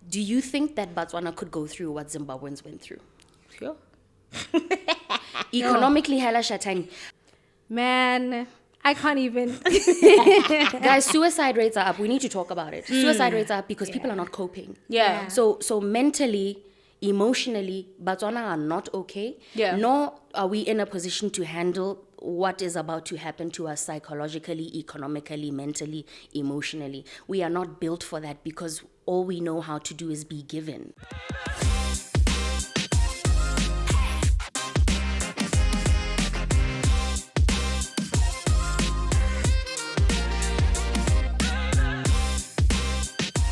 Do you think that Botswana could go through what Zimbabweans went through? Sure. Economically, hella shatani. Man, I can't even. Guys, suicide rates are up. We need to talk about it. Suicide rates are up because people are not coping. Yeah. So mentally, emotionally, Botswana are not okay. Yeah. Nor are we in a position to handle what is about to happen to us psychologically, economically, mentally, emotionally. We are not built for that because all we know how to do is be given.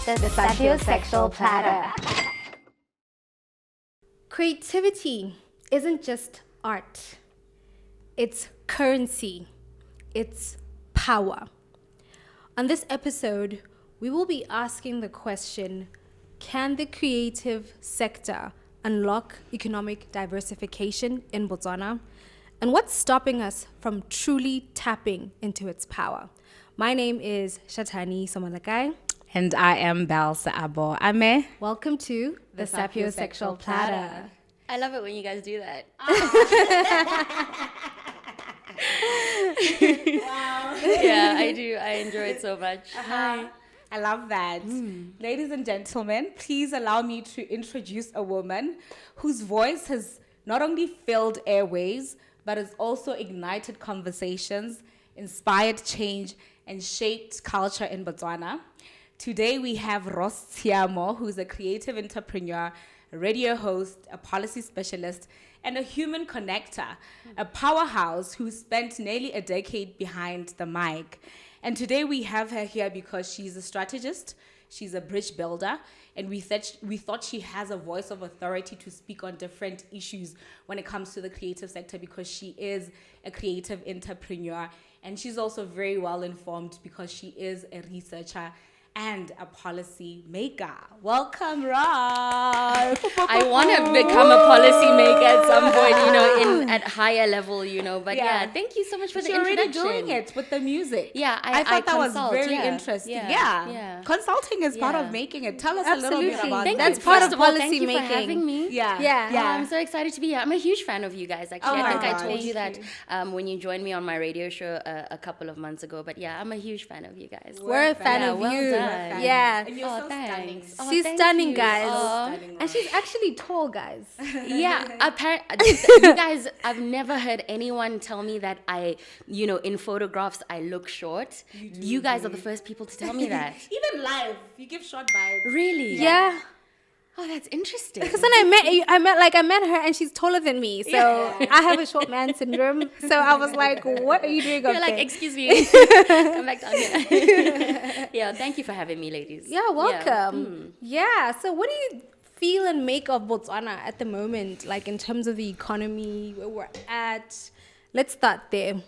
The sapiosexual platter. Creativity isn't just art. It's currency. It's power. On this episode, we will be asking the question, can the creative sector unlock economic diversification in Botswana? And what's stopping us from truly tapping into its power? My name is Shatani Somalakai. And I am Balsa Abo Ame. Welcome to the Sapiosexual Platter. I love it when you guys do that. Yeah, I do. I enjoy it so much. Hi. I love that. Ladies and gentlemen, please allow me to introduce a woman whose voice has not only filled airways, but has also ignited conversations, inspired change, and shaped culture in Botswana. Today we have Ross Tshiamo, who's a creative entrepreneur, a radio host, a policy specialist, and a human connector, a powerhouse who spent nearly a decade behind the mic. And today we have her here because she's a strategist, she's a bridge builder, and we thought she has a voice of authority to speak on different issues when it comes to the creative sector because she is a creative entrepreneur, and she's also very well informed because she is a researcher and a policy maker. Welcome, Ross. I want to become a policy maker at some point, at higher level, But yeah, thank you so much for the introduction. You're already doing it with the music. Yeah, I thought that consult, was very yeah, interesting. yeah. Consulting is part of making it. Tell us a little bit Absolutely. about Thank that. That's part First of all, policy thank you making. for having me. Yeah. I'm so excited to be here. I'm a huge fan of you guys, actually. Oh I think my I gosh. told you that when you joined me on my radio show a couple of months ago. But yeah, I'm a huge fan of you guys. We're a fan of well you. done. Yeah. And you're so thanks. stunning. Oh, She's thank stunning, you. guys. Oh. And she's actually tall, guys. Yeah, you guys, I've never heard anyone tell me that in photographs I look short. You guys are the first people to tell me that. Even live, you give short vibes. Really? Yeah. Oh, that's interesting. Because when I met her and she's taller than me. So I have a short man syndrome. So I was like, what are you doing up You're like, there? excuse me. Come back down here. Yeah, thank you for having me, ladies. Yeah, welcome. Yeah. So what do you feel and make of Botswana at the moment? Like in terms of the economy, where we're at? Let's start there.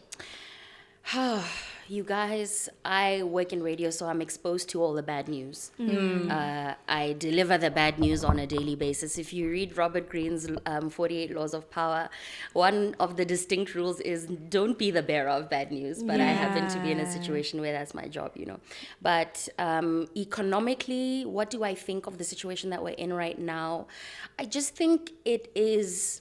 You guys, I work in radio, so I'm exposed to all the bad news. I deliver the bad news on a daily basis. If you read Robert Greene's 48 Laws of Power, one of the distinct rules is don't be the bearer of bad news. But I happen to be in a situation where that's my job, But economically, what do I think of the situation that we're in right now? I just think it's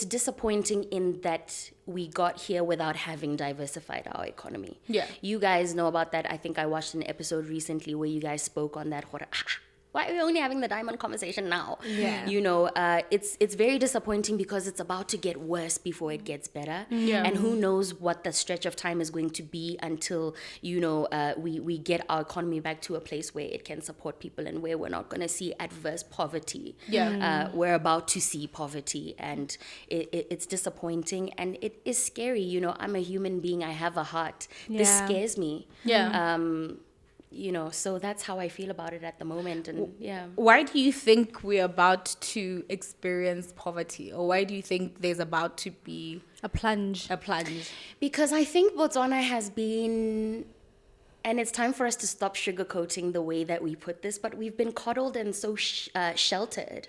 disappointing in that we got here without having diversified our economy. Yeah. You guys know about that. I think I watched an episode recently where you guys spoke on that. Why are we only having the diamond conversation now? Yeah. It's very disappointing because it's about to get worse before it gets better. Yeah. And who knows what the stretch of time is going to be until, we get our economy back to a place where it can support people and where we're not going to see adverse poverty. Yeah. We're about to see poverty, and it's disappointing and it is scary. I'm a human being. I have a heart. This Yeah. scares me. Yeah. So that's how I feel about it at the moment. And yeah. Why do you think we're about to experience poverty? Or why do you think there's about to be A plunge. a plunge? Because I think Botswana has been, and it's time for us to stop sugarcoating the way that we put this, but we've been coddled and so sheltered.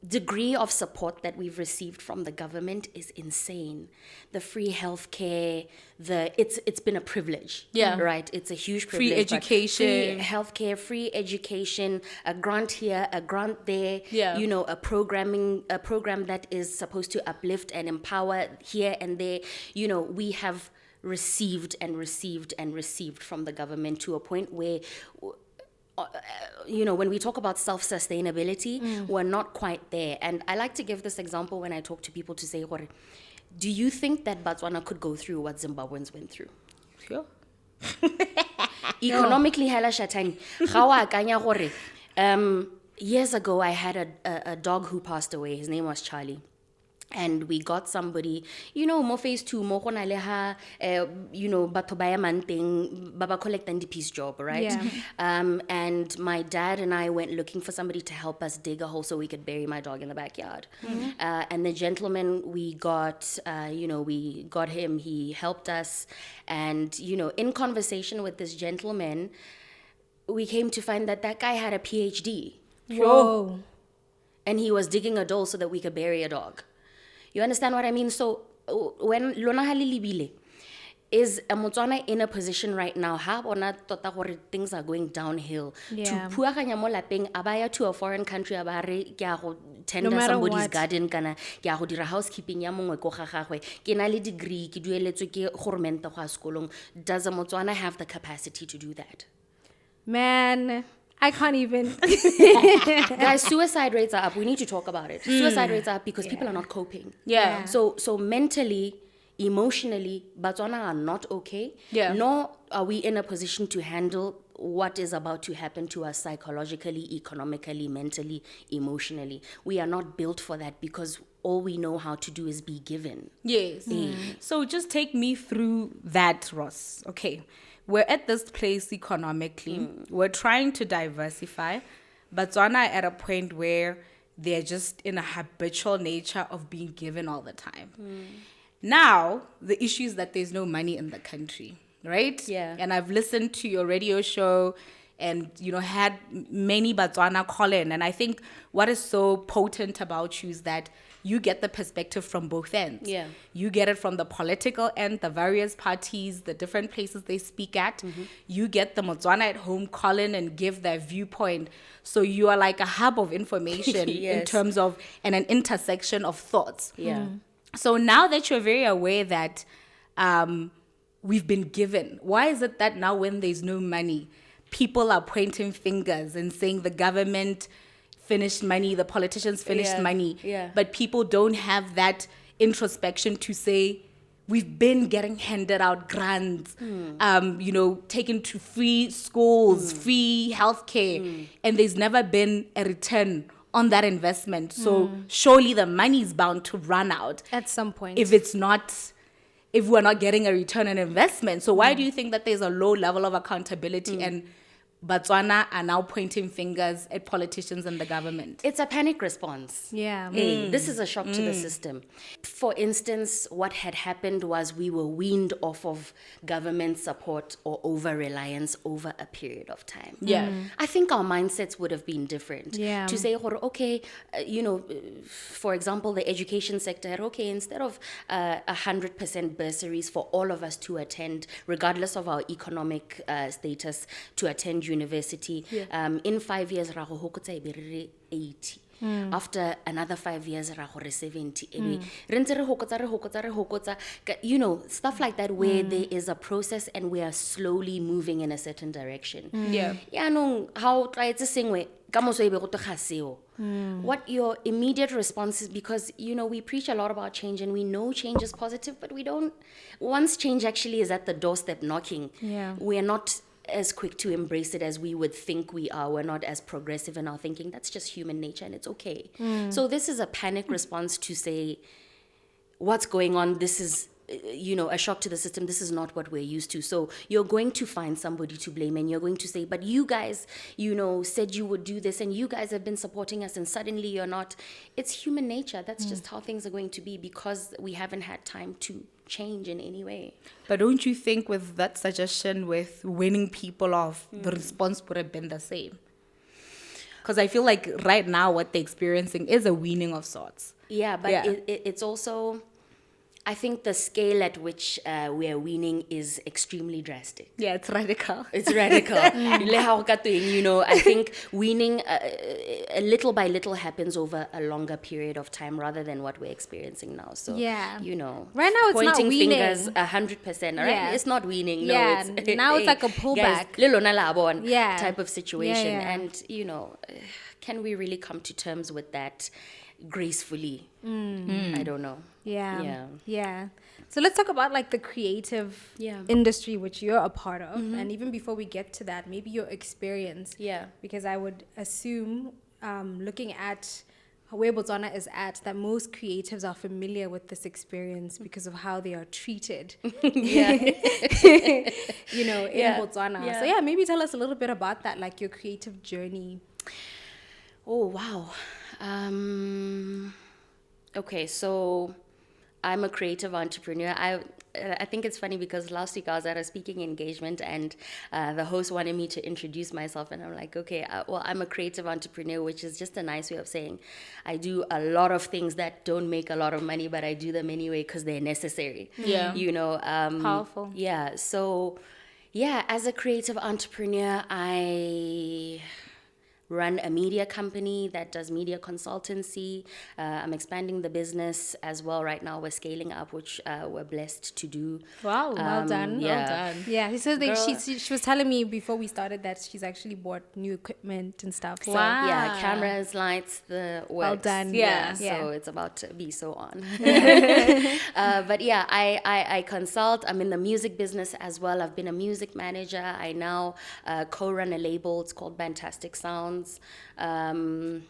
degree of support that we've received from the government is insane. The free healthcare, it's been a privilege. Yeah. Right. It's a huge Free privilege. but education. free healthcare, free education, a grant here, a grant there. Yeah. You know, a program that is supposed to uplift and empower here and there. You know, we have received and received and received from the government to a point where you know, when we talk about self-sustainability, we're not quite there. And I like to give this example when I talk to people to say, do you think that Batswana could go through what Zimbabweans went through? Sure. Economically, hela shatani. Ga wa akanya gore, years ago, I had a dog who passed away. His name was Charlie. And we got somebody, you know, mo phase 2, mo gona le ha, you know, batho ba ya manteng, ba ba collecting the peace job, right? Yeah. And my dad and I went looking for somebody to help us dig a hole so we could bury my dog in the backyard. And the gentleman we got, you know, we got him, he helped us. And, you know, in conversation with this gentleman, we came to find that that guy had a PhD. Whoa. And he was digging a hole so that we could bury a dog. You understand what I mean? So when Lona Halilibile is a Motswana in a position right now, ha bona tota gore things are going downhill. Yeah. To puaganya mo lapeng abaya to a foreign country abare ke a go tender No matter somebody's what. garden kana ke a go dira housekeeping ya mongwe ko ga gagwe ke na le degree ke dueletswe ke gormente go a sekolong. Does a Motswana have the capacity to do that? Man, I can't even. Guys, suicide rates are up. We need to talk about it. Suicide rates are up because people are not coping. Yeah. So mentally, emotionally, Batswana are not okay. Yeah. Nor are we in a position to handle what is about to happen to us psychologically, economically, mentally, emotionally. We are not built for that because all we know how to do is be given. Yes. So just take me through that, Ross. Okay. We're at this place economically. We're trying to diversify. Batswana are at a point where they're just in a habitual nature of being given all the time. Now, the issue is that there's no money in the country, right? Yeah. And I've listened to your radio show and, you know, had many Batswana call in. And I think what is so potent about you is that you get the perspective from both ends. Yeah. You get it from the political end, the various parties, the different places they speak at. You get the Motswana at home call in and give their viewpoint. So you are like a hub of information in Yes. terms of, and an intersection of thoughts. Yeah. So now that you're very aware that we've been given, why is it that now when there's no money, people are pointing fingers and saying the government finished money, the politicians finished Yeah, money, yeah. but people don't have that introspection to say, we've been getting handed out grants, you know, taken to free schools, free healthcare, and there's never been a return on that investment. So surely the money is bound to run out At some point. if we're not getting a return on investment. So why do you think that there's a low level of accountability and Batswana are now pointing fingers at politicians and the government? It's a panic response. Yeah. Hey, this is a shock to the system. For instance, what had happened was we were weaned off of government support or over-reliance over a period of time. Yeah. I think our mindsets would have been different. Yeah. To say, okay, you know, for example, the education sector, okay, instead of 100% bursaries for all of us to attend, regardless of our economic status, to attend university, in 5 years, ra go hokotsa e be re re 80. After another 5 years, ra go re 70. Re ntse re hokotsa. You know, stuff like that where there is a process and we are slowly moving in a certain direction. Yeah. Yaanong, how tlaetse sengwe ka moso e be go te ga seo. What your immediate response is, because you know we preach a lot about change and we know change is positive, but we don't. Once change actually is at the doorstep knocking, we are not as quick to embrace it as we would think we are. We're not as progressive in our thinking. That's just human nature and it's okay. So this is a panic response to say, what's going on? This is, you know, a shock to the system. This is not what we're used to. So you're going to find somebody to blame and you're going to say, but you guys, you know, said you would do this and you guys have been supporting us and suddenly you're not. It's human nature. That's just how things are going to be because we haven't had time to change in any way. But don't you think with that suggestion with winning people off, the response would have been the same? Because I feel like right now what they're experiencing is a weaning of sorts. Yeah, but Yeah. It's also, I think the scale at which we are weaning is extremely drastic. Yeah, it's radical. It's radical. Le hao ka tueng, you know, I think weaning little by little happens over a longer period of time rather than what we're experiencing now. So, Yeah. you know, Right now it's not pointing weaning. fingers 100%, right? Yeah. It's not weaning. No, Yeah, it's, now it's like a pullback. Guys, le lona la bon Yeah. type of situation. Yeah. And, you know, can we really come to terms with that gracefully? I don't know. Yeah. Yeah. So let's talk about like the creative Yeah. industry which you're a part of. And even before we get to that, maybe your experience. Yeah. Because I would assume, looking at where Botswana is at, that most creatives are familiar with this experience because of how they are treated. Yeah. You know, in Yeah. Botswana. Yeah. So yeah, maybe tell us a little bit about that, like your creative journey. Oh, wow. Okay, so I'm a creative entrepreneur. I think it's funny because last week I was at a speaking engagement and the host wanted me to introduce myself, and I'm like, okay, well, I'm a creative entrepreneur, which is just a nice way of saying I do a lot of things that don't make a lot of money, but I do them anyway because they're necessary. Yeah. You know, Powerful. Yeah. So, yeah, as a creative entrepreneur, I run a media company that does media consultancy. I'm expanding the business as well right now. We're scaling up, which we're blessed to do. Wow. Well done. Yeah. Well done. Yeah, he said that Girl. she was telling me before we started that she's actually bought new equipment and stuff. So Wow. Yeah, cameras, lights, the works. Well done. Yeah. So it's about to be so on. But yeah, I consult. I'm in the music business as well. I've been a music manager. I now co-run a label. It's called Fantastic Sounds. And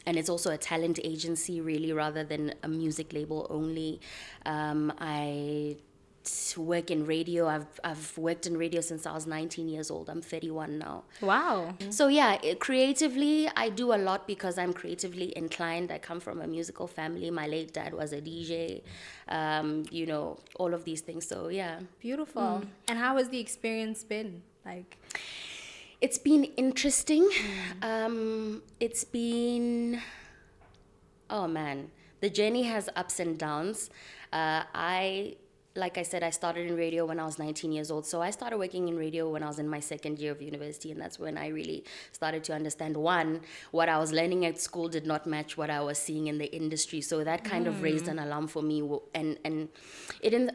it's also a talent agency, really, rather than a music label only. I work in radio. I've worked in radio since I was 19 years old. I'm 31 now. Wow. So yeah, creatively, I do a lot because I'm creatively inclined. I come from a musical family. My late dad was a DJ, you know, all of these things. So yeah. beautiful. And how has the experience been? Like, It's been interesting. It's been, oh man, the journey has ups and downs. Like I said, I started in radio when I was 19 years old. So I started working in radio when I was in my second year of university. And that's when I really started to understand, one, what I was learning at school did not match what I was seeing in the industry. So that kind of raised an alarm for me. And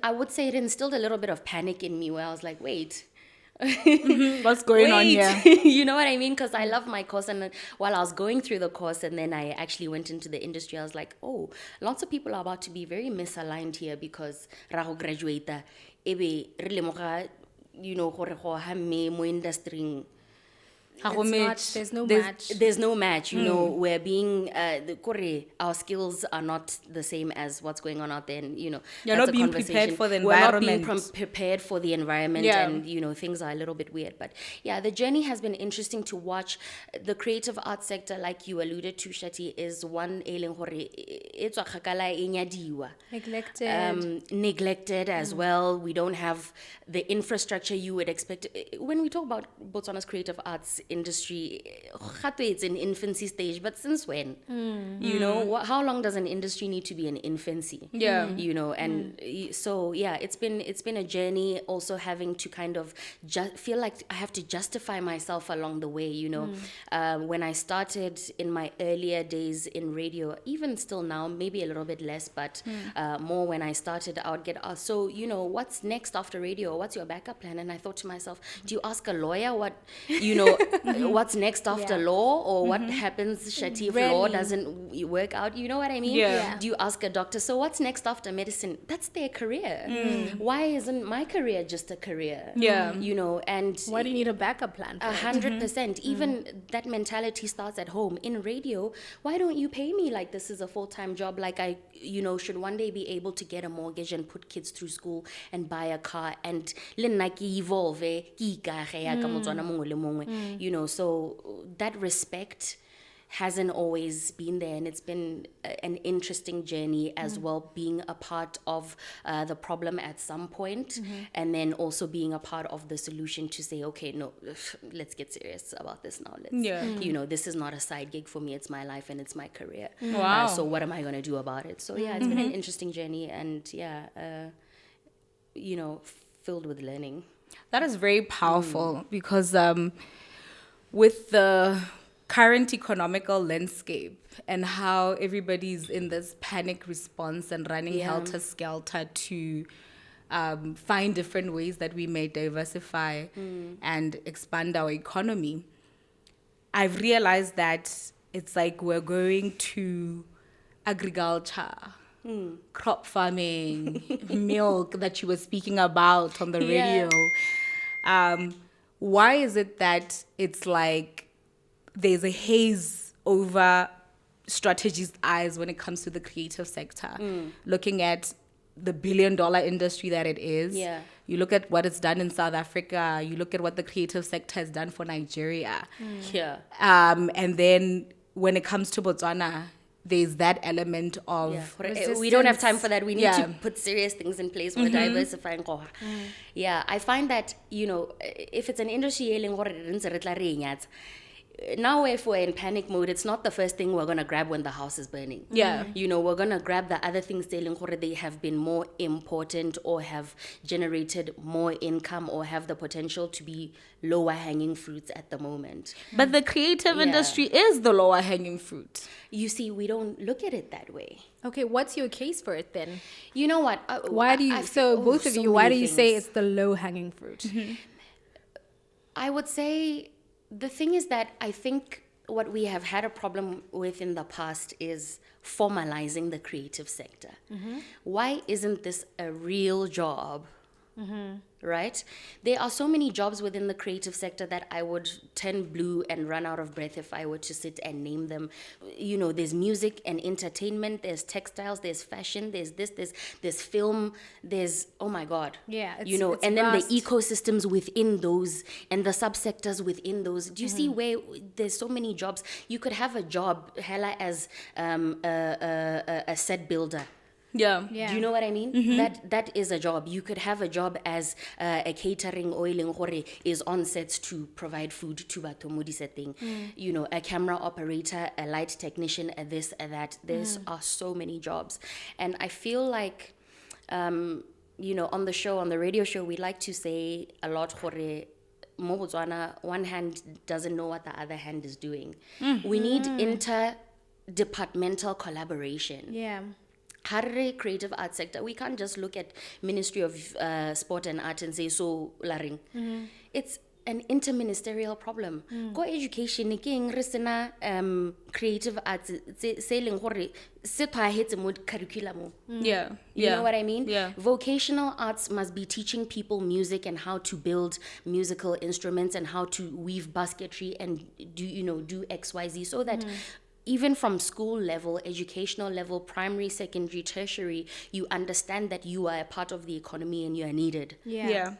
I would say it instilled a little bit of panic in me where I was like, wait, What's going on here? You know what I mean? Because I love my course, and while I was going through the course and then I actually went into the industry, I was like, oh, lots of people are about to be very misaligned here because raho graduate ebe re lemoga, you know, gore go ha me mo industry. there's no match. There's no match, you know. We're being our skills are not the same as what's going on out there, and you know, You're that's not a being conversation. prepared for the We're not being environment. prepared for the environment, Yeah. and you know, things are a little bit weird. But yeah, the journey has been interesting to watch. The creative arts sector, like you alluded to, Shati, is one ailing hore it's neglected as well. We don't have the infrastructure you would expect. When we talk about Botswana's creative arts industry, it's in infancy stage, but since when? You know, how long does an industry need to be in infancy? Yeah. You know, and so yeah, it's been a journey. Also having to kind of feel like I have to justify myself along the way. You know, when I started in my earlier days in radio, even still now, maybe a little bit less, but more when I started, I would get asked, so you know, what's next after radio? What's your backup plan? And I thought to myself, do you ask a lawyer what, you know, what's next after law, or what happens, Shati, if law doesn't work out? You know what I mean? Yeah. Do you ask a doctor, so what's next after medicine? That's their career. Why isn't my career just a career? Yeah. You know, and Why do you need a backup plan for it? 100%. Even that mentality starts at home. In radio, why don't you pay me like this is a full-time job? Like I, you know, should one day be able to get a mortgage and put kids through school and buy a car and le nna ke evolve, ke ikage yaka Motswana mongwe le mongwe. You know, so that respect hasn't always been there, and it's been an interesting journey as well, being a part of the problem at some point, and then also being a part of the solution to say, okay, no, let's get serious about this now. This is not a side gig for me, it's my life and it's my career. Wow. So what am I going to do about it? So yeah, it's been an interesting journey, and filled with learning. That is very powerful because with the current economical landscape and how everybody's in this panic response and running helter-skelter to find different ways that we may diversify and expand our economy, I've realized that it's like we're going to agriculture, crop farming, milk that you were speaking about on the radio. Why is it that it's like there's a haze over strategies' eyes when it comes to the creative sector? Looking at the billion-dollar industry that it is. Yeah. You look at what it's done in South Africa. You look at what the creative sector has done for Nigeria. Yeah. And then when it comes to Botswana, there's that element of resistance. We don't have time for that. We need Yeah. to put serious things in place for diversifying. Yeah, I find that, if it's an industry, now if we're in panic mode, it's not the first thing we're going to grab when the house is burning. Yeah. We're going to grab the other things they have been more important or have generated more income or have the potential to be lower hanging fruits at the moment. But the creative industry is the lower hanging fruit. You see, we don't look at it that way. Okay, what's your case for it then? You know what? Why do you, both of you, why do you say it's the low hanging fruit? I would say the thing is that I think what we have had a problem with in the past is formalizing the creative sector. Why isn't this a real job? Right? There are so many jobs within the creative sector that I would turn blue and run out of breath if I were to sit and name them. There's music and entertainment, there's textiles, there's fashion, there's this, there's film, there's, oh my God. Yeah, and it's then vast. the ecosystems within those and the subsectors within those. Do you see where there's so many jobs? You could have a job hella as a set builder. Yeah. Yeah. Do you know what I mean? That is a job. You could have a job as a catering oiling hore is on sets to provide food to batho mo di-setting. A camera operator, a light technician, a this, a that. There are so many jobs. And I feel like, on the show, on the radio show, we like to say a lot hore mo Botswana, one hand doesn't know what the other hand is doing. We need interdepartmental collaboration. Yeah. Harare creative arts sector, we can't just look at Ministry of Sport and Art and say so laring. It's an interministerial problem. Go education king resena creative arts selling hore se thahetse mo curriculum. Yeah. You know what I mean? Yeah. Vocational arts must be teaching people music and how to build musical instruments and how to weave basketry and do XYZ so that even from school level, educational level, primary, secondary, tertiary, you understand that you are a part of the economy and you are needed. Yeah.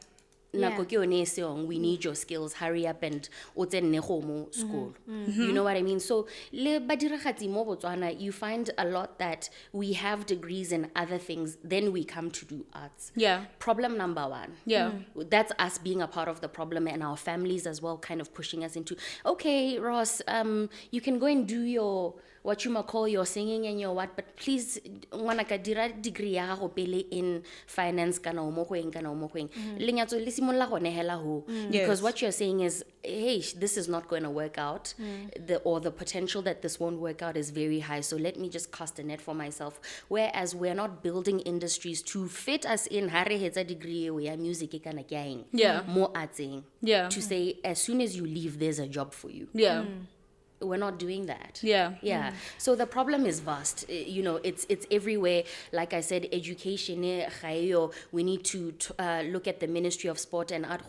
Nako ke yone e seong, we need your skills, hurry up and o tsene go mo school. You know what I mean? So le badiragatsi mo Botswana, you find a lot that we have degrees in other things, then we come to do arts. Yeah. Problem number one. Yeah. That's us being a part of the problem and our families as well kind of pushing us into, okay, Ross, you can go and do your what you might call your singing and your what, but please ngwana ka dira degree ya gago pele in finance kana o mo goeng lenyatso le simolla go nehela ho, because what you're saying is, hey, this is not going to work out, the potential that this won't work out is very high, so let me just cast a net for myself. Whereas we're not building industries to fit us in hare hetsa degree we ya music e kana kyaeng mo artsing, to say as soon as you leave there's a job for you. We're not doing that. So the problem is vast. It's everywhere. Like I said, education. We need to look at the Ministry of Sport and Art.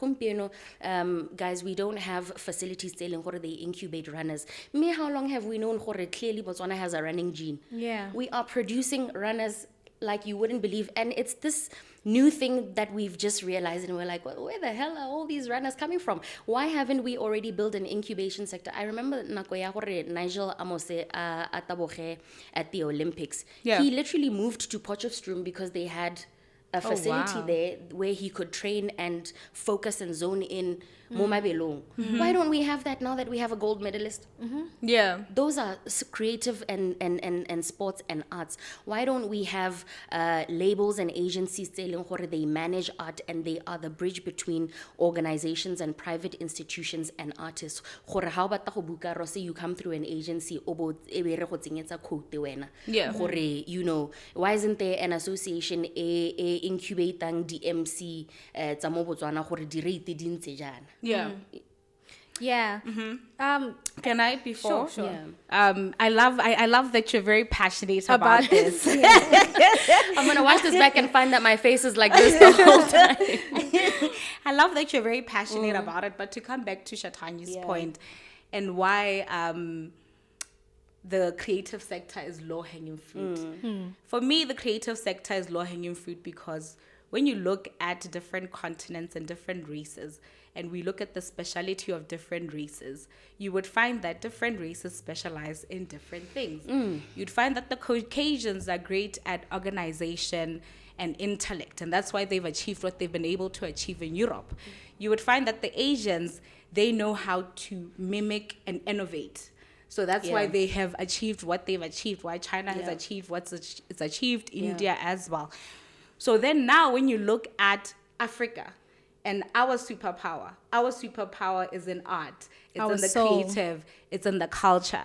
Guys, we don't have facilities telling how they incubate runners. How long have we known clearly Botswana has a running gene? Yeah. We are producing runners like you wouldn't believe. And it's this new thing that we've just realized, and we're like, well, where the hell are all these runners coming from? Why haven't we already built an incubation sector? I remember Nigel Amose Ataboge at the Olympics. Yeah. He literally moved to Potchefstroom because they had a facility wow. there where he could train and focus and zone in Momabelong. Why don't we have that now that we have a gold medalist? Yeah. Those are creative and sports and arts. Why don't we have labels and agencies telling gore they manage art and they are the bridge between organizations and private institutions and artists? Gore ha o batla go buka Ross, you come through an agency obo e be re go tsenyetsa quote wena. Yeah. Gore, you know, why isn't there an association a incubating DMC tsa mo Botswana gore di rate di ntse jana? Yeah. Yeah. Can I before? Sure. Yeah. I love that you're very passionate about this. I'm gonna watch this back and find that my face is like this the whole time. I love that you're very passionate about it. But to come back to Shatanyi's point and why the creative sector is low-hanging fruit. For me, the creative sector is low-hanging fruit because when you look at different continents and different races, and we look at the speciality of different races, you would find that different races specialize in different things. You'd find that the Caucasians are great at organization and intellect, and that's why they've achieved what they've been able to achieve in Europe. You would find that the Asians, they know how to mimic and innovate. So that's why they have achieved what they've achieved, why China has achieved what it's achieved, India as well. So then now when you look at Africa, and our superpower is in art. It's Our in the soul. creative. It's in the culture.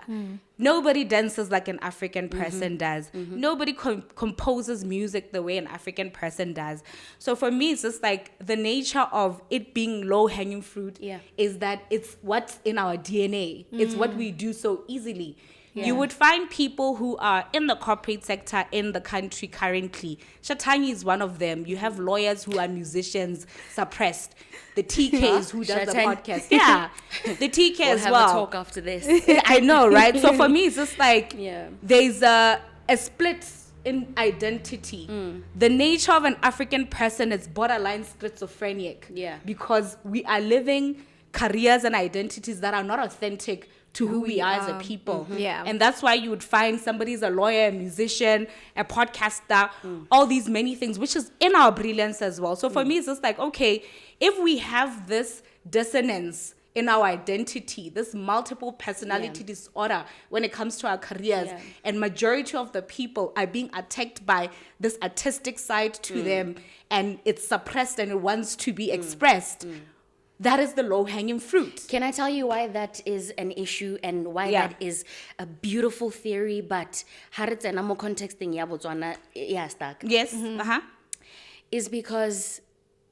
Nobody dances like an African person does. Nobody composes music the way an African person does. So for me, it's just like the nature of it being low-hanging fruit is that it's what's in our DNA. It's what we do so easily. You would find people who are in the corporate sector in the country currently. Shatanyi is one of them. You have lawyers who are musicians, suppressed. The TKs who does the podcast. Yeah, the TK We'll as have well. a talk after this. I know, right? So for me, it's just like Yeah. there's a split in identity. The nature of an African person is borderline schizophrenic. Yeah. Because we are living careers and identities that are not authentic to who we are as a people. Yeah. And that's why you would find somebody's a lawyer, a musician, a podcaster, all these many things, which is in our brilliance as well. So for me, it's just like, okay, if we have this dissonance in our identity, this multiple personality disorder when it comes to our careers, and majority of the people are being attacked by this artistic side to them, and it's suppressed and it wants to be expressed, that is the low-hanging fruit. Can I tell you why that is an issue and why that is a beautiful theory, but mo contexting ya Botswana ya stuck? Yes. Is because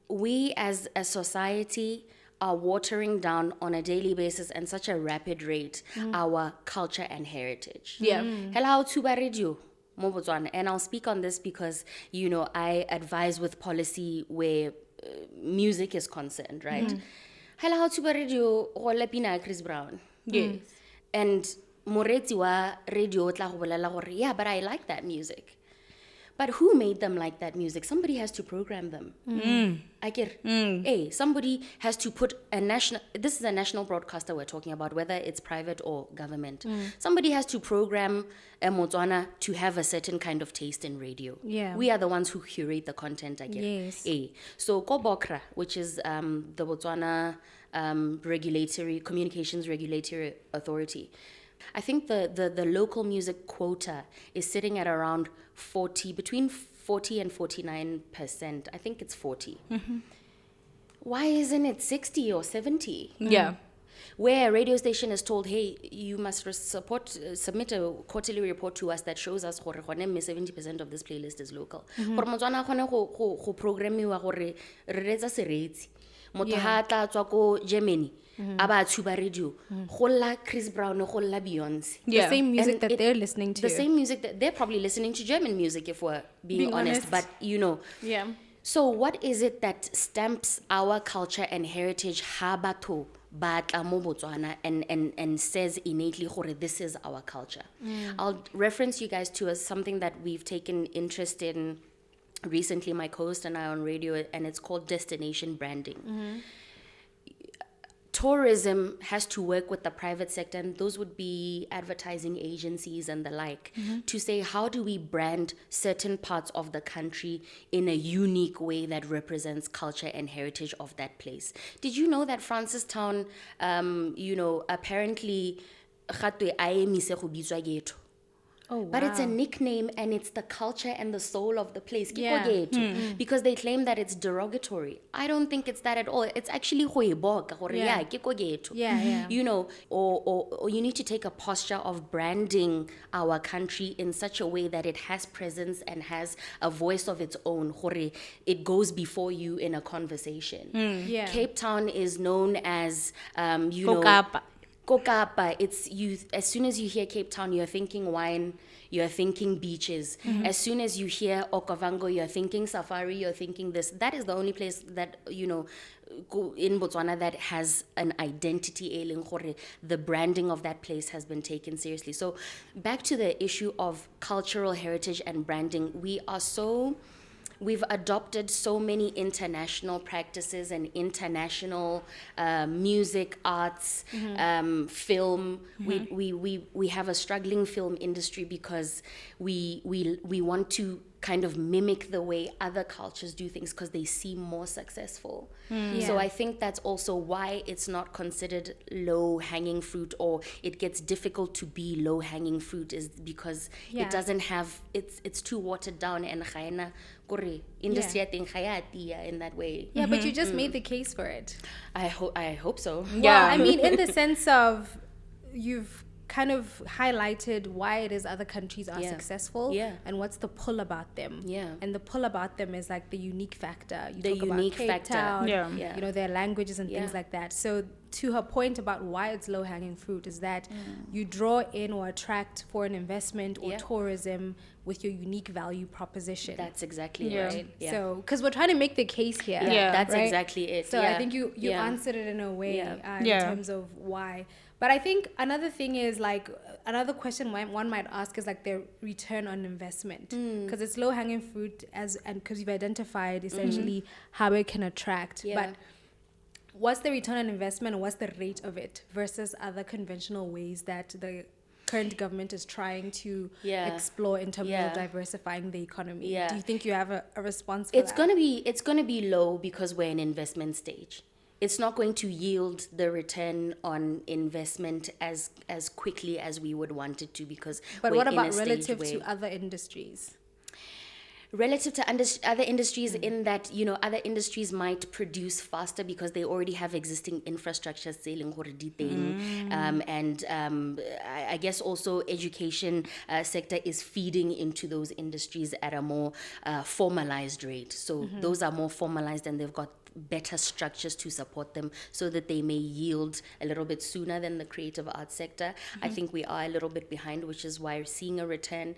we as a society are watering down on a daily basis and such a rapid rate our culture and heritage. Yeah. Hello to radio mo Botswana, and I'll speak on this because you know I advise with policy where music is concerned, right? Hello to radio go lapina Chris Brown. Yes. And moretsi wa radio tla go bolela gore yeah, but I like that music. But who made them like that music? Somebody has to program them. Hey, somebody has to put this is a national broadcaster we're talking about, whether it's private or government. Somebody has to program Botswana to have a certain kind of taste in radio. Yeah. We are the ones who curate the content, Yes. So Kobokra, which is the Botswana Communications Regulatory Authority, I think the local music quota is sitting at around between 40 and 49%. I think it's 40. Why isn't it 60 or 70? Yeah. Where a radio station is told, hey, you must submit a quarterly report to us that shows us gore 70% of this playlist is local. Gore Motswana kgone go programiwa gore re retsa seretsi. Motho ha tla tswa ko Germany. Aba tshuba radio. Go lla Chris Brown, go lla Beyonce. The same music And that they're listening to. The same music that they're probably listening to German music if we're being honest. But you know. Yeah. So what is it that stamps our culture and heritage ha batho batla mo Botswana and says innately gore this is our culture. I'll reference you guys to something that we've taken interest in recently, my co-host and I on radio, and it's called destination branding. Tourism has to work with the private sector, and those would be advertising agencies and the like, to say how do we brand certain parts of the country in a unique way that represents culture and heritage of that place. Did you know that Francistown, apparently gatwe a emise go bitswa ghetto? Oh, wow. But it's a nickname, and it's the culture and the soul of the place. Yeah. Because they claim that it's derogatory. I don't think it's that at all. It's actually Yeah. Yeah. You know, or you need to take a posture of branding our country in such a way that it has presence and has a voice of its own. It goes before you in a conversation. Yeah. Cape Town is known as, Kokapa. Kokapa, it's you. As soon as you hear Cape Town, you're thinking wine, you're thinking beaches. As soon as you hear Okavango, you're thinking safari, you're thinking this. That is the only place that, in Botswana that has an identity. The branding of that place has been taken seriously. So back to the issue of cultural heritage and branding, we've adopted so many international practices and international music, arts, film. We have a struggling film industry because we want to kind of mimic the way other cultures do things because they seem more successful. So I think that's also why it's not considered low-hanging fruit, or it gets difficult to be low-hanging fruit, is because it doesn't have, it's too watered down, and industry in that way. Yeah, but you just made the case for it. I hope so. Well, I mean, in the sense of you've kind of highlighted why it is other countries are successful and what's the pull about them. And the pull about them is like the unique factor. You The talk unique about Cape factor. Town, their languages and things like that. So to her point about why it's low-hanging fruit is that you draw in or attract foreign investment or tourism with your unique value proposition. That's exactly right. So, because we're trying to make the case here. That's right? exactly it. So I think you answered it in a way in terms of why. But I think another thing is like, another question one might ask is like their return on investment. Because it's low hanging fruit and because you've identified essentially how it can attract. But what's the return on investment and what's the rate of it versus other conventional ways that the current government is trying to explore in terms of diversifying the economy? Do you think you have a response for it's that? It's gonna be low because we're in investment stage. It's not going to yield the return on investment as quickly as we would want it to, because But we're what in about a stage relative where- to other industries? relative to other industries, in that other industries might produce faster because they already have existing infrastructure sailing and I guess also education sector is feeding into those industries at a more formalized rate. So those are more formalized and they've got better structures to support them so that they may yield a little bit sooner than the creative arts sector. I think we are a little bit behind, which is why seeing a return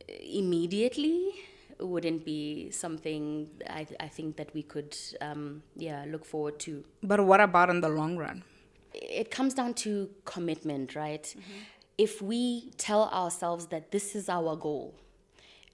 immediately wouldn't be something I think that we could look forward to. But what about in the long run? It comes down to commitment, right? If we tell ourselves that this is our goal,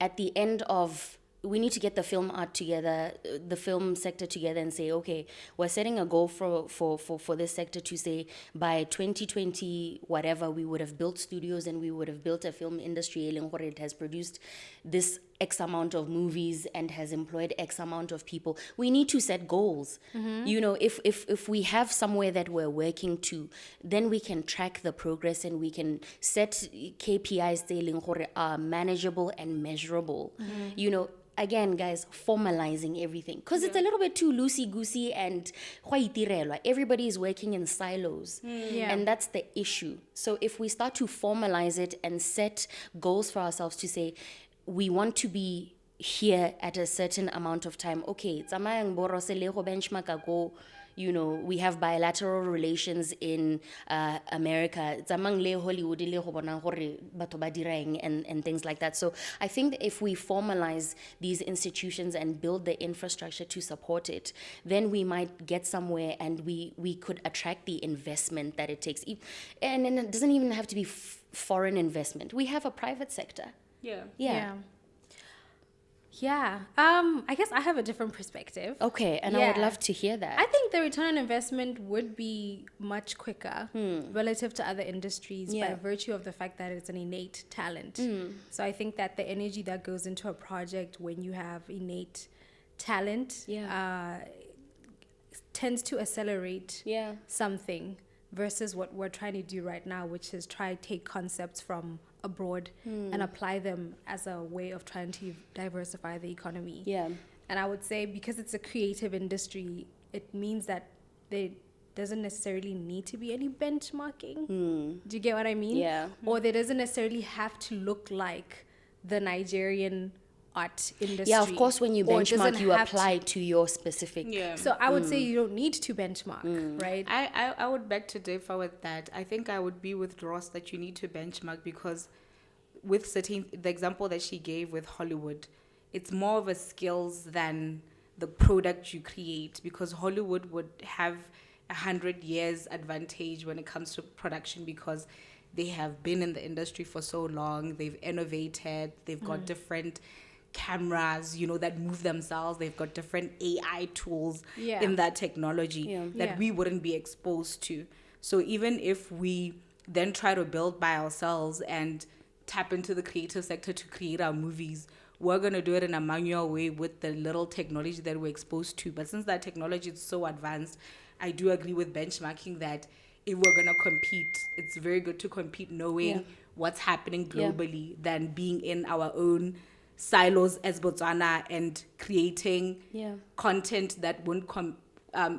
at the end of, we need to get the film art together, the film sector together, and say, okay, we're setting a goal for this sector to say by 2020, whatever, we would have built studios and we would have built a film industry. It has produced this X amount of movies and has employed X amount of people. We need to set goals. If we have somewhere that we're working to, then we can track the progress and we can set KPIs that are manageable and measurable. Again, guys, formalizing everything, because it's a little bit too loosey-goosey and everybody is working in silos, and that's the issue. So if we start to formalize it and set goals for ourselves to say, we want to be here at a certain amount of time, okay, tsamayang borosele go benchmark go you know, we have bilateral relations in America. It's among le Hollywood le go bona gore batho ba dira eng and things like that. So I think that if we formalize these institutions and build the infrastructure to support it, then we might get somewhere, and we could attract the investment that it takes. And it doesn't even have to be foreign investment. We have a private sector. Yeah. Yeah. I guess I have a different perspective. Okay, and I would love to hear that. I think the return on investment would be much quicker relative to other industries by virtue of the fact that it's an innate talent. So I think that the energy that goes into a project when you have innate talent tends to accelerate something versus what we're trying to do right now, which is try to take concepts from abroad and apply them as a way of trying to diversify the economy. And I would say because it's a creative industry, it means that there doesn't necessarily need to be any benchmarking. Do you get what I mean? Or there doesn't necessarily have to look like the Nigerian art industry. Yeah, of course, when you benchmark, you apply to your specific. So I would say you don't need to benchmark, right? I would beg to differ with that. I think I would be with Ross that you need to benchmark, because with the example that she gave with Hollywood, it's more of a skills than the product you create, because Hollywood would have 100 years advantage when it comes to production because they have been in the industry for so long. They've innovated. They've got different cameras, you know, that move themselves. They've got different AI tools in that technology that we wouldn't be exposed to. So even if we then try to build by ourselves and tap into the creative sector to create our movies, we're going to do it in a manual way with the little technology that we're exposed to. But since that technology is so advanced, I do agree with benchmarking that if we're going to compete, it's very good to compete knowing what's happening globally than being in our own silos as Botswana and creating content that won't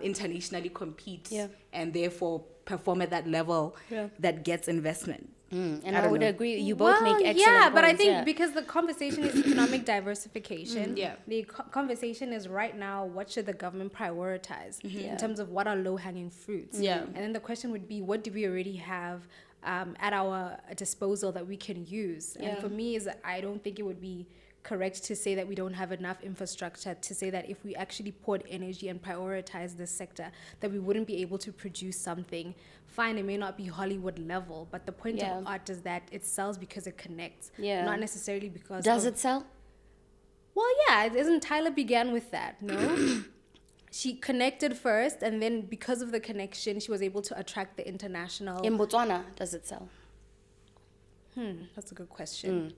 internationally compete and therefore perform at that level that gets investment. And I would agree. You both make excellent points. But I think because the conversation is economic diversification, the conversation is right now, what should the government prioritize in terms of what are low-hanging fruits? And then the question would be, what do we already have at our disposal that we can use? And for me, is I don't think it would be correct to say that we don't have enough infrastructure, to say that if we actually poured energy and prioritize this sector, that we wouldn't be able to produce something. Fine, it may not be Hollywood level, but the point of art is that it sells because it connects, not necessarily because... Does it sell? Well, yeah, isn't Tyler began with that, no? She connected first, and then because of the connection, she was able to attract the international... In Botswana, does it sell? That's a good question.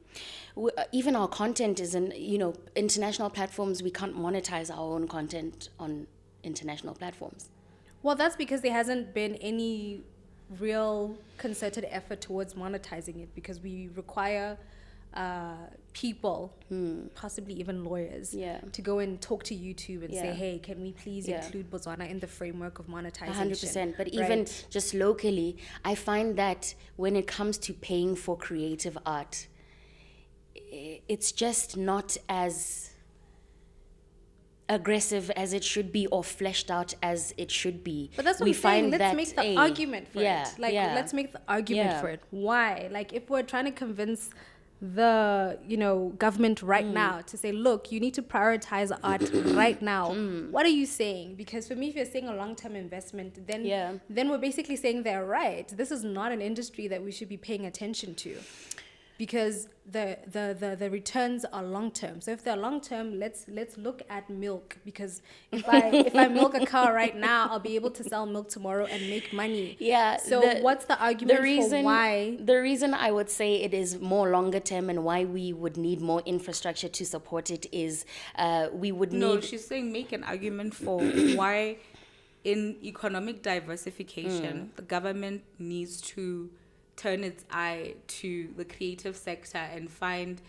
Even our content is in, you know, international platforms. We can't monetize our own content on international platforms. Well, that's because there hasn't been any real concerted effort towards monetizing it, because we require people, possibly even lawyers, to go and talk to YouTube and say, hey, can we please include Botswana in the framework of monetization? 100%. But even just locally, I find that when it comes to paying for creative art, it's just not as aggressive as it should be or fleshed out as it should be. But that's what I'm saying. Let's make the argument for it. Let's make the argument for it. Why? Like, if we're trying to convince the government right now to say, look, you need to prioritize art right now, what are you saying? Because for me, if you're saying a long-term investment, then we're basically saying they're right. This is not an industry that we should be paying attention to, because the returns are long term. So if they're long term, let's look at milk, because if I milk a cow right now, I'll be able to sell milk tomorrow and make money. So what's the argument for why? The reason I would say it is more longer term and why we would need more infrastructure to support it is we would need... No, she's saying make an argument for why in economic diversification, the government needs to turn its eye to the creative sector and find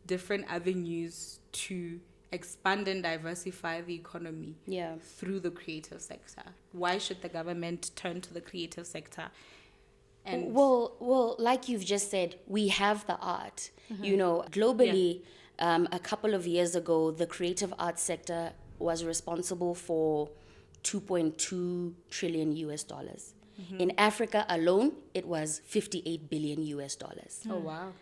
different avenues to expand and diversify the economy through the creative sector. Why should the government turn to the creative sector? And well, like you've just said, we have the art. You know, globally, a couple of years ago, the creative arts sector was responsible for 2.2 trillion US dollars. In Africa alone, it was 58 billion US dollars. Oh, wow.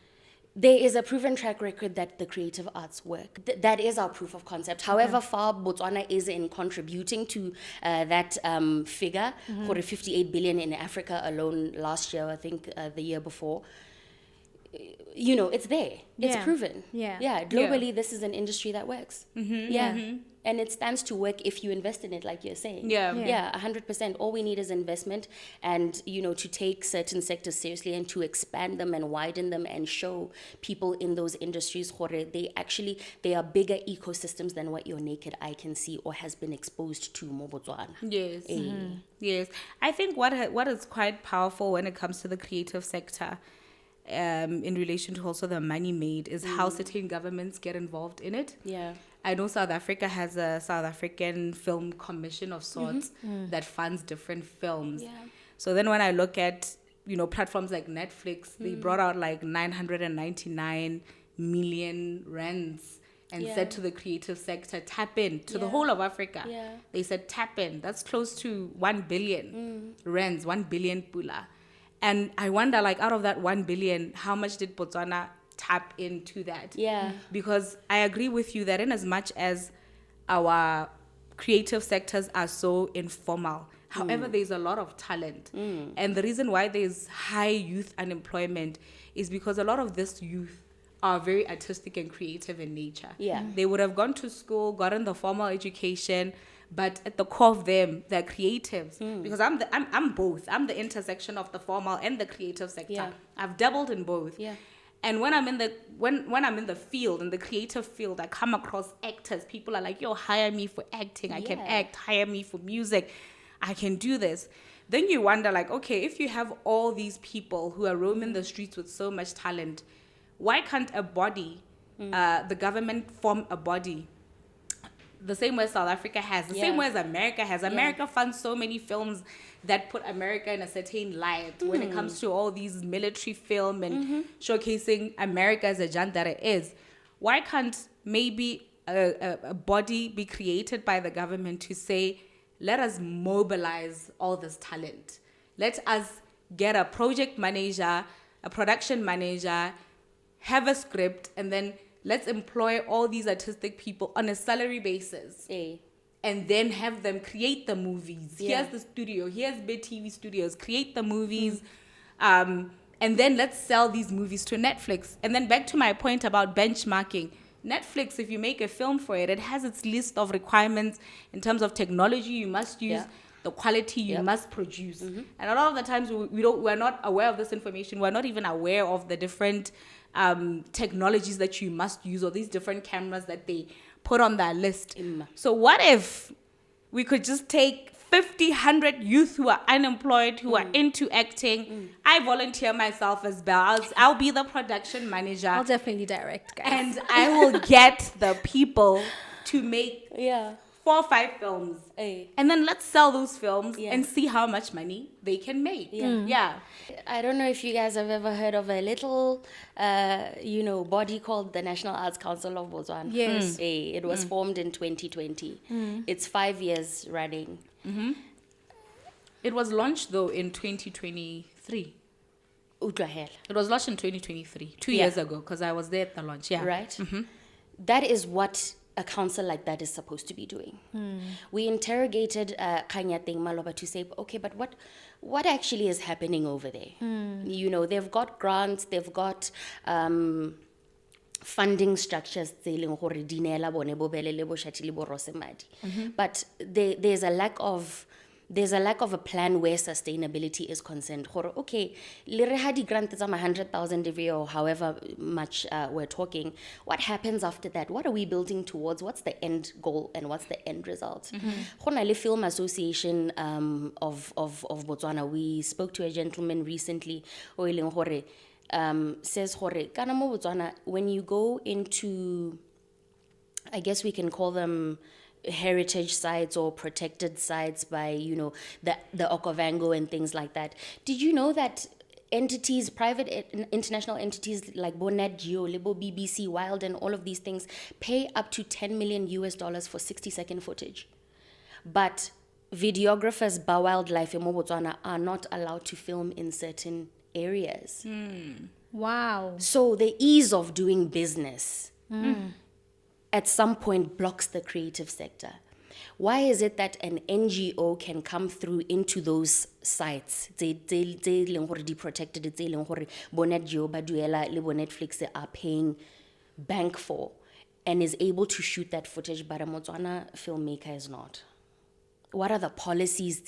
There is a proven track record that the creative arts work. That is our proof of concept. However far Botswana is in contributing to that figure, for 58 billion in Africa alone last year, I think the year before, you know, it's there. It's Yeah. proven. Yeah. Globally, this is an industry that works. And it stands to work if you invest in it, like you're saying. Yeah. 100%. All we need is investment, and you know, to take certain sectors seriously and to expand them and widen them and show people in those industries, they are bigger ecosystems than what your naked eye can see or has been exposed to mo Botswana. Yes. Yes. I think what is quite powerful when it comes to the creative sector, in relation to also the money made, is how certain governments get involved in it. Yeah. I know South Africa has a South African Film Commission of sorts that funds different films. Yeah. So then when I look at, you know, platforms like Netflix, they brought out like 999 million rands and said to the creative sector, tap in to the whole of Africa. Yeah. They said, tap in. That's close to 1 billion rands, 1 billion pula. And I wonder, like, out of that 1 billion, how much did Botswana tap into that? Yeah. Because I agree with you that in as much as our creative sectors are so informal, however, there's a lot of talent. And the reason why there's high youth unemployment is because a lot of this youth are very artistic and creative in nature. Yeah. They would have gone to school, gotten the formal education, but at the core of them, they're creatives. Because I'm both. I'm the intersection of the formal and the creative sector. Yeah. I've dabbled in both. Yeah. And when I'm in the when I'm in the field, in the creative field, I come across actors. People are like, yo, hire me for acting. I can act. Hire me for music. I can do this. Then you wonder, like, okay, if you have all these people who are roaming the streets with so much talent, why can't a body, the government form a body the same way South Africa has, the same way as America has? America funds so many films that put America in a certain light when it comes to all these military film and showcasing America as a giant that it is. Why can't maybe a body be created by the government to say, let us mobilize all this talent. Let us get a project manager, a production manager, have a script, and then let's employ all these artistic people on a salary basis. And then have them create the movies. Here's the studio. Here's Big TV Studios. Create the movies. And then let's sell these movies to Netflix. And then back to my point about benchmarking. Netflix, if you make a film for it, it has its list of requirements in terms of technology you must use, the quality you must produce. And a lot of the times we're not aware of this information. We're not even aware of the different technologies that you must use, or these different cameras that they put on that list. So what if we could just take 50, 100 youth who are unemployed, who are into acting? I volunteer myself as Belle. I'll be the production manager. I'll definitely direct, guys. And I will get the people to make 4 or 5 films. And then let's sell those films and see how much money they can make. I don't know if you guys have ever heard of a little, body called the National Arts Council of Botswana. Yes. It was formed in 2020. It's 5 years running. It was launched, though, in 2023. Utlahela. It was launched in 2023, 2 years ago, because I was there at the launch. Right? That is what a council like that is supposed to be doing. We interrogated Kanyateng Maloba to say, okay, but what actually is happening over there? You know, they've got grants, they've got funding structures, but there's a lack of a plan where sustainability is concerned. Okay, le re ha di grant tsa 100,000 every year or however much we're talking, what happens after that? What are we building towards? What's the end goal and what's the end result? Gona le Film Association of Botswana, we spoke to a gentleman recently o ileng hore says hore kana mo Botswana, when you go into, I guess we can call them heritage sites or protected sites by, you know, the Okavango and things like that. Did you know that entities, private international entities like Bonet Geo, Libo BBC, Wild, and all of these things pay up to $10 million US for 60-second footage? But videographers ba wildlife in Botswana are not allowed to film in certain areas. Wow. So the ease of doing business at some point blocks the creative sector. Why is it that an NGO can come through into those sites? They protected, Bonet Geo Baduela, Libo Netflix are paying bank for, and is able to shoot that footage, but a Botswana filmmaker is not. What are the policies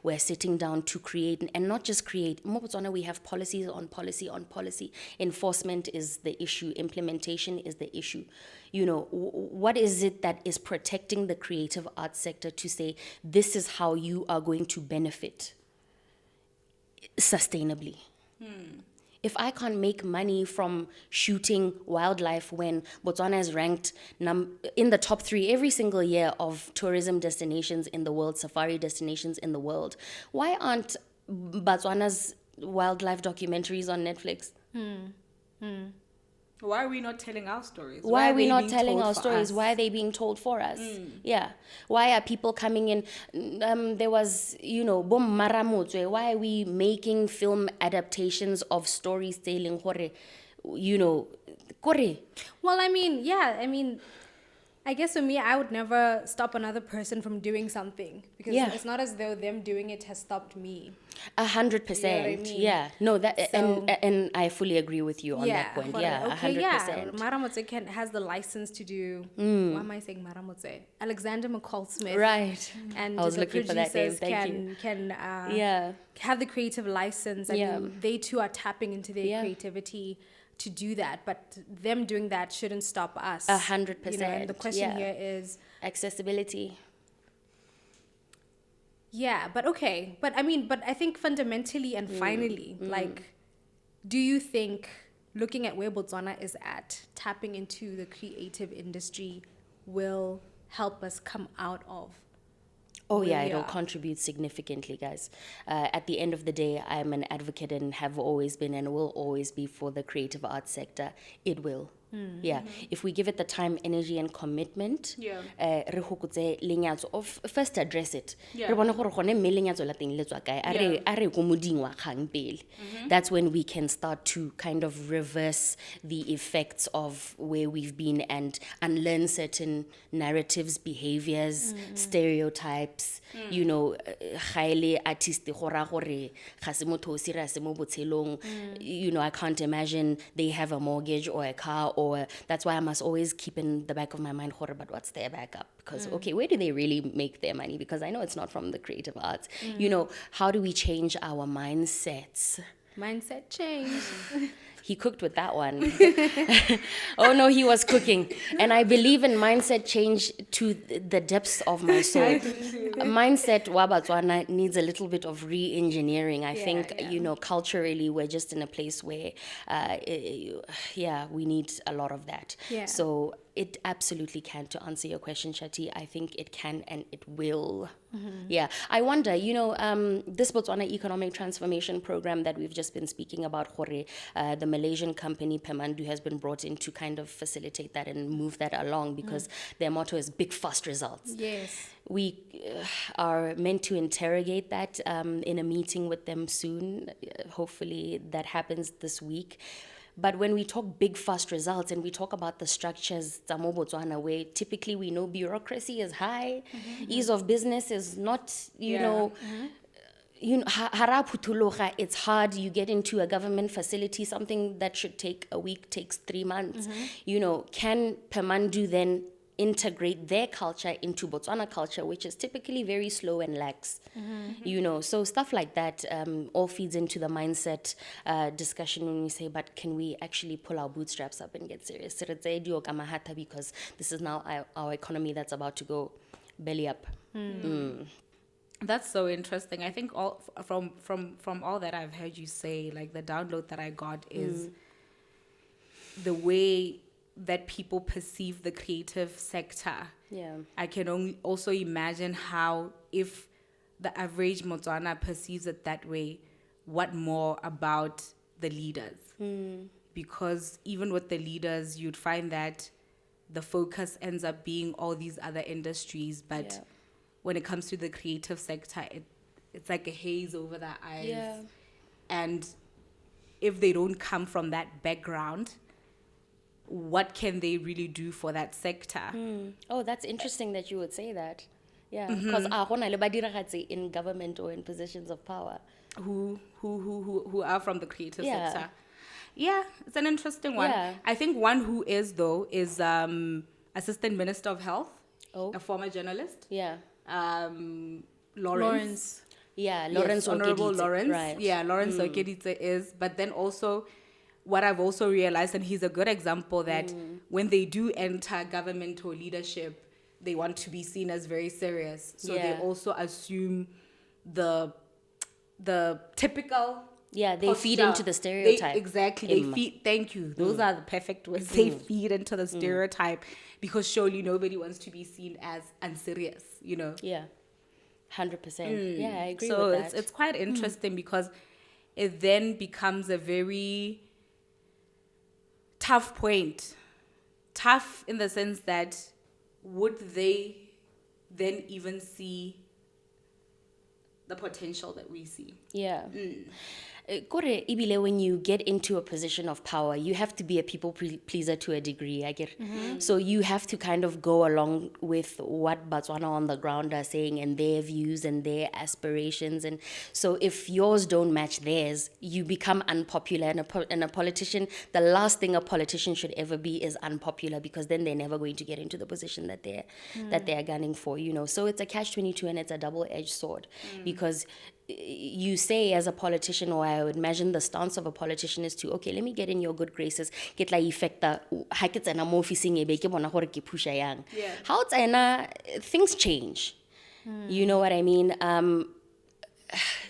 we're sitting down to create, and not just create? In Botswana, we have policies on policy on policy. Enforcement is the issue. Implementation is the issue. You know, what is it that is protecting the creative arts sector to say, this is how you are going to benefit sustainably? If I can't make money from shooting wildlife when Botswana is ranked in the top 3 every single year of tourism destinations in the world, safari destinations in the world, why aren't Botswana's wildlife documentaries on Netflix? Why are we not telling our stories? Why are we they not being telling told our for stories? us? Why are they being told for us? Yeah. Why are people coming in? There was, Bom Maramotswe. Why are we making film adaptations of stories telling kore? Well, I mean, I guess for me, I would never stop another person from doing something because Yeah. it's not as though them doing it has stopped me. 100%. You know what I mean? Yeah. No, that So- and I fully agree with you on that point. but, Yeah, okay, 100%. yeah. Maramotse has the license to do. Why am I saying Maramotse? Alexander McCall Smith. Right. And I was the looking for that name. producers Thank you. can Yeah. have the creative license. I Yeah. mean, they too are tapping into their Yeah. creativity to do that, but them doing that shouldn't stop us. 100%. And the question Yeah. here is, Accessibility. yeah, but okay. But I think fundamentally and finally, like, do you think looking at where Botswana is at, tapping into the creative industry will help us come out of? Oh, where yeah, we it'll are? contribute significantly, guys. At the end of the day, I'm an advocate and have always been and will always be for the creative arts sector. It will. Yeah. If we give it the time, energy, and commitment, Yeah. re hokotse lenyatso of first address it. Yeah. Re bone gore gone mme lenyatso la teng le tswa kae. A re ko moding wa kgang pele. That's when we can start to kind of reverse the effects of where we've been and unlearn certain narratives, behaviors, stereotypes. Highly artistic gora gore ga se motho o serious mo botshelong. I can't imagine they have a mortgage or a car, or that's why I must always keep in the back of my mind, but what's their backup? Because, okay, where do they really make their money? Because I know it's not from the creative arts. How do we change our mindsets? Mindset change. He cooked with that one. Oh no, he was cooking. And I believe in mindset change to the depths of my soul. Mindset wa Batswana needs a little bit of re-engineering. I think, culturally, we're just in a place where, we need a lot of that. Yeah. So it absolutely can. To answer your question, Shati, I think it can and it will. Yeah. I wonder, this Botswana Economic Transformation Program that we've just been speaking about, the Malaysian company Pemandu has been brought in to kind of facilitate that and move that along because their motto is big, fast results. Yes. We are meant to interrogate that in a meeting with them soon. Hopefully that happens this week. But when we talk big, fast results and we talk about the structures, Tsamo Botswana, where typically we know bureaucracy is high, ease of business is not, hara phutuloga, it's hard. You get into a government facility, something that should take a week takes 3 months. Can Pemandu then integrate their culture into Botswana culture, which is typically very slow and lax? So stuff like that all feeds into the mindset discussion when we say, but can we actually pull our bootstraps up and get serious? Because this is now our economy that's about to go belly up. That's so interesting. I think all from all that I've heard you say, like the download that I got is the way that people perceive the creative sector. Yeah. I can also imagine how, if the average Botswana perceives it that way, what more about the leaders? Because even with the leaders, you'd find that the focus ends up being all these other industries, but when it comes to the creative sector, it's like a haze over their eyes. Yeah. And if they don't come from that background, what can they really do for that sector? Oh, that's interesting that you would say that. Yeah, because in government or in positions of power. Who are from the creative Yeah. sector. Yeah, it's an interesting one. Yeah. I think one who is, though, is Assistant Minister of Health, Oh. a former journalist. Yeah. Lawrence. Yeah, Lawrence Yes, Honorable Okeditse, Lawrence. right. Yeah, Lawrence Okeditse is. But then also, what I've also realized, and he's a good example, that when they do enter government or leadership, they want to be seen as very serious. So they Yeah. also assume the typical. Yeah, they feed posture. into the stereotype. They feed. Thank you. Those are the perfect words. They feed into the stereotype because surely nobody wants to be seen as unserious. Yeah, 100%. Yeah, I agree So with that. it's quite interesting because it then becomes a very tough point. Tough in the sense that would they then even see the potential that we see? Yeah. Kore, ibile, when you get into a position of power, you have to be a people pleaser to a degree, I get. So you have to kind of go along with what Batswana on the ground are saying and their views and their aspirations. And so if yours don't match theirs, you become unpopular. And a politician, the last thing a politician should ever be is unpopular, because then they're never going to get into the position that they're gunning for, So it's a catch-22 and it's a double-edged sword, because you say as a politician, or I would imagine the stance of a politician is to, okay, let me get in your good graces, get la effecta, ha ke tsena mo officing e be ke bona gore ke pusha yang. How tsena, things change. You know what I mean?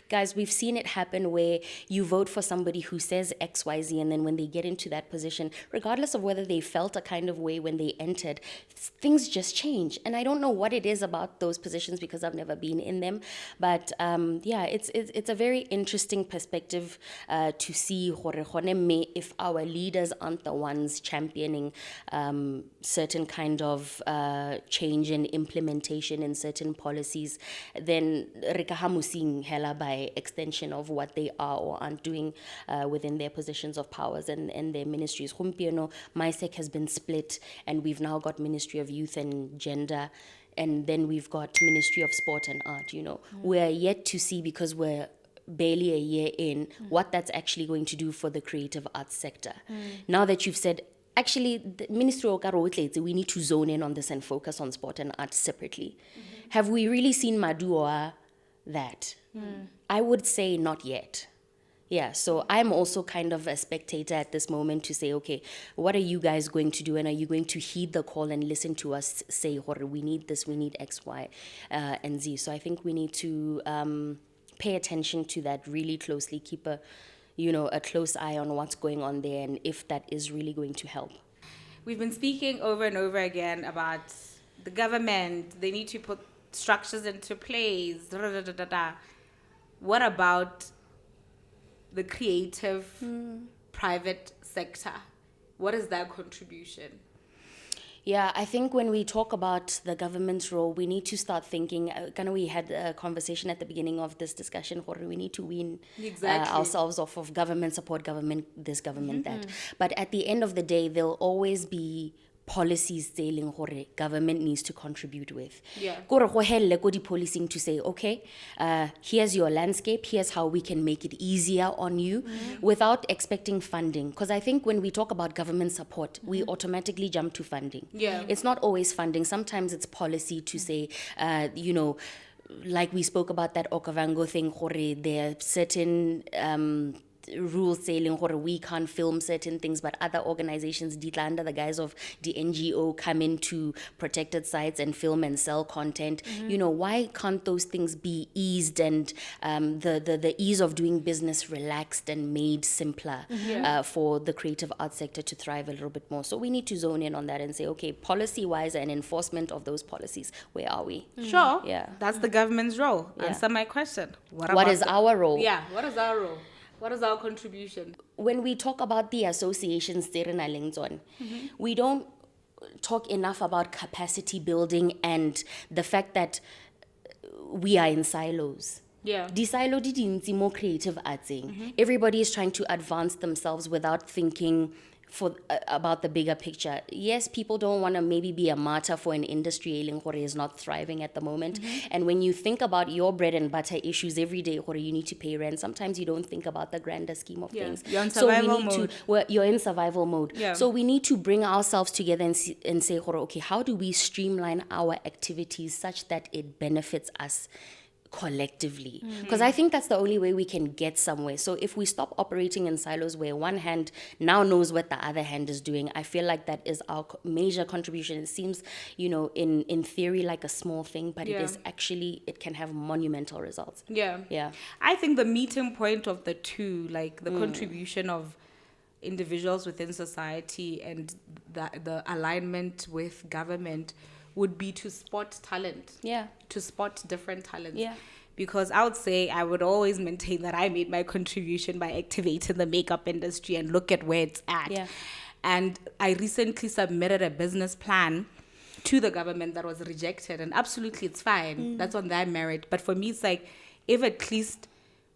Guys, we've seen it happen where you vote for somebody who says X, Y, Z, and then when they get into that position, regardless of whether they felt a kind of way when they entered, things just change. And I don't know what it is about those positions because I've never been in them. But yeah, it's a very interesting perspective to see if our leaders aren't the ones championing certain kind of change and implementation in certain policies, then re ka hamusing hela by extension of what they are or aren't doing within their positions of powers and their ministries. Gompieno, MySec has been split, and we've now got Ministry of Youth and Gender, and then we've got Ministry of Sport and Art. We're yet to see, because we're barely a year in, what that's actually going to do for the creative arts sector. Now that you've said, actually, the Ministry of Art, we need to zone in on this and focus on sport and art separately. Have we really seen Madua that? I would say not yet. Yeah, so I'm also kind of a spectator at this moment to say, okay, what are you guys going to do? And are you going to heed the call and listen to us say, we need this, we need X, Y, and Z. So I think we need to pay attention to that really closely, keep a close eye on what's going on there and if that is really going to help. We've been speaking over and over again about the government. They need to put structures into place. What about the creative private sector? What is their contribution? Yeah, I think when we talk about the government's role, we need to start thinking, we had a conversation at the beginning of this discussion, we need to wean ourselves off of government support, government this, government that. But at the end of the day, there'll always be policies saying government needs to contribute with. Policing to say, okay, here's your landscape, here's how we can make it easier on you without expecting funding. Because I think when we talk about government support, we automatically jump to funding. Yeah. It's not always funding. Sometimes it's policy to say, like we spoke about that Okavango thing, there are certain rules saying we can't film certain things, but other organizations under the guise of the NGO come into protected sites and film and sell content. Why can't those things be eased and the ease of doing business relaxed and made simpler for the creative arts sector to thrive a little bit more? So we need to zone in on that and say, okay, policy wise and enforcement of those policies, where are we? Sure. Yeah. That's the government's role. Yeah. Answer my question. What is our role? Yeah, what is our role? What is our contribution? When we talk about the associations, we don't talk enough about capacity building and the fact that we are in silos. Yeah. Di silo di dintsi mo creative artsing. Everybody is trying to advance themselves without thinking about the bigger picture. Yes, people don't want to maybe be a martyr for an industry that is not thriving at the moment. And when you think about your bread and butter issues every day, you need to pay rent. Sometimes you don't think about the grander scheme of things. You're in survival mode. You're in survival mode. Yeah. So we need to bring ourselves together and say, okay, how do we streamline our activities such that it benefits us collectively? Because I think that's the only way we can get somewhere. So if we stop operating in silos where one hand now knows what the other hand is doing, I feel like that is our major contribution. It seems, in theory like a small thing, but it is actually, it can have monumental results. Yeah. I think the meeting point of the two, like the contribution of individuals within society and the alignment with government, would be to spot talent. To spot different talents. Because I would say I would always maintain that I made my contribution by activating the makeup industry and look at where it's at. And I recently submitted a business plan to the government that was rejected, and absolutely it's fine. That's on their merit. But for me, it's like, if at least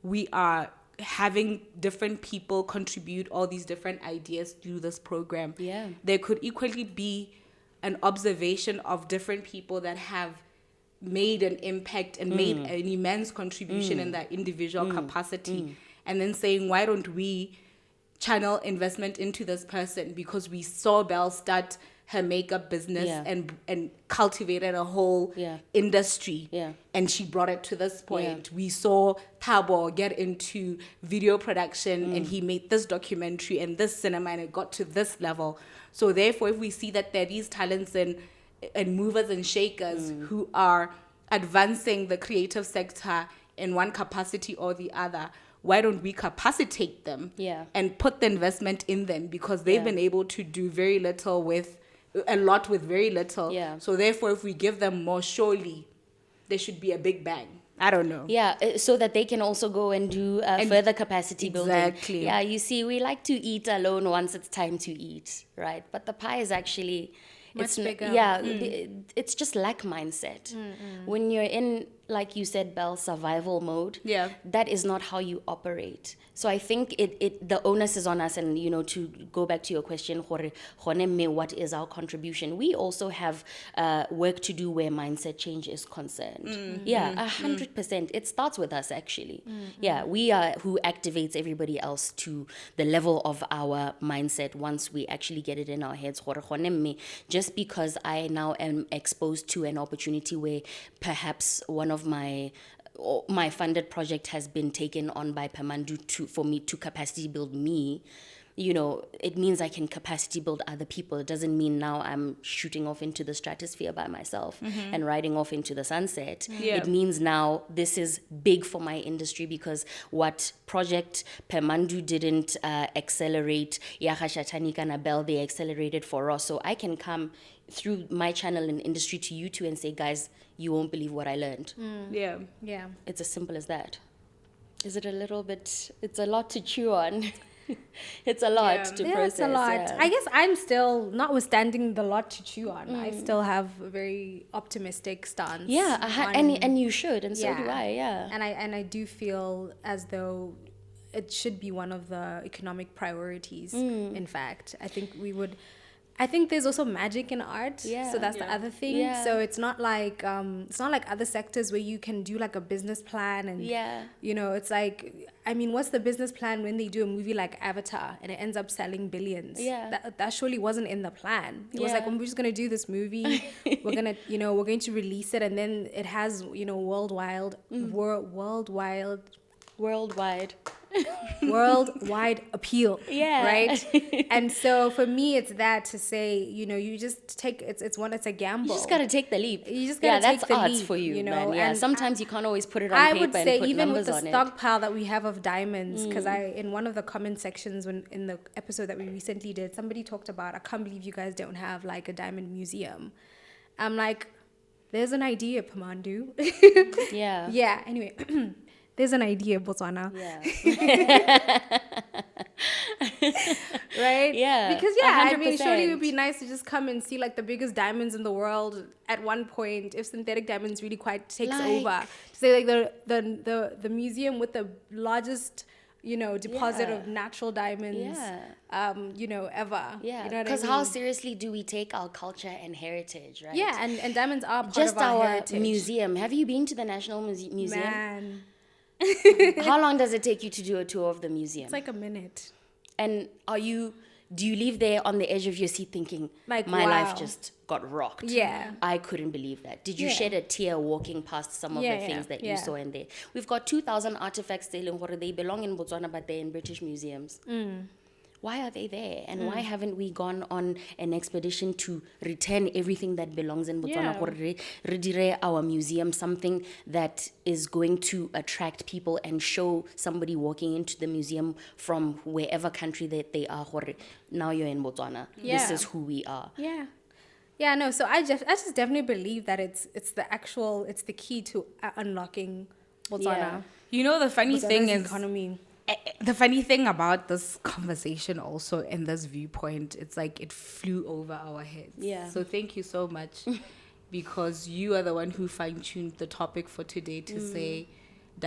we are having different people contribute all these different ideas to this program, there could equally be an observation of different people that have made an impact and made an immense contribution in their individual capacity. And then saying, why don't we channel investment into this person? Because we saw Belle start her makeup business and cultivated a whole industry. And she brought it to this point. We saw Thabo get into video production and he made this documentary and this cinema and it got to this level. So therefore, if we see that there are these talents and movers and shakers who are advancing the creative sector in one capacity or the other, why don't we capacitate them and put the investment in them? Because they've been able to do very little with a lot with very little. So therefore, if we give them more, surely there should be a big bang. I don't know. So that they can also go and do further capacity building. Exactly. Yeah, you see, we like to eat alone once it's time to eat, right? But the pie is actually much bigger. It's just lack mindset. When you're in, like you said, Belle, survival mode, that is not how you operate. So I think the onus is on us, and to go back to your question, what is our contribution? We also have work to do where mindset change is concerned. 100%. It starts with us, actually. We are who activates everybody else to the level of our mindset once we actually get it in our heads. Just because I now am exposed to an opportunity where perhaps one of my funded project has been taken on by Pemandu for me to capacity build me, it means I can capacity build other people. It doesn't mean now I'm shooting off into the stratosphere by myself and riding off into the sunset. It means now this is big for my industry, because what project Pemandu didn't accelerate, Yakhashatani Kanabel, they accelerated for Ross. So I can come through my channel and industry to you two and say, guys, you won't believe what I learned. It's as simple as that. Is it a little bit? It's a lot to chew on. It's a lot to process. It's a lot. I guess I'm still, notwithstanding the lot to chew on, I still have a very optimistic stance. And you should, and so do I. And I do feel as though it should be one of the economic priorities. In fact, I think there's also magic in art, so that's the other thing. So it's not like other sectors where you can do like a business plan and it's like, I mean, what's the business plan when they do a movie like Avatar and it ends up selling billions? That surely wasn't in the plan. It was like, when we're just gonna do this movie, we're gonna we're going to release it, and then it has worldwide appeal, right? And so for me, it's that to say, you just take it's a gamble. You just gotta take the leap. You just gotta take the leap. That's arts for you, man. And sometimes you can't always put it on paper. I would say, and put even with numbers the on stockpile that we have of diamonds, because in one of the comment sections in the episode that we recently did, somebody talked about, I can't believe you guys don't have like a diamond museum. I'm like, there's an idea, Pamandu. Anyway. There's an idea, Botswana. right? Yeah, Because I mean, surely it would 100%. be nice to just come and see like the biggest diamonds in the world at one point. If synthetic diamonds really quite takes Like- over, say like the museum with the largest deposit Yeah. of natural diamonds, Yeah. ever. Yeah, you know what I because mean? how seriously do we take our culture and heritage, right? Yeah, and diamonds are part Just of our our heritage. museum. Have you been to the National Museum? Man, How long does it take you to do a tour of the museum? it's like a minute. And do you leave there on the edge of your seat thinking, Like, my wow. life just got rocked? Yeah. I couldn't believe that. Did you Yeah. shed a tear walking past some of Yeah, the things that yeah. you saw in there? We've got 2,000 artifacts still in Hore. They belong in Botswana, but they're in British museums. Why are they there? And why haven't we gone on an expedition to return everything that belongs in Botswana? Yeah. Hore re dire our museum something that is going to attract people and show somebody walking into the museum from wherever country that they are. Hore, now you're in Botswana. This Yeah. is who we are. Yeah, no, so I just definitely believe that it's the key to unlocking Botswana. Yeah. You know, the funny thing Botswana's is, economy. the funny thing about this conversation also and this viewpoint, it's like it flew over our heads. Yeah. So thank you so much because you are the one who fine-tuned the topic for today to say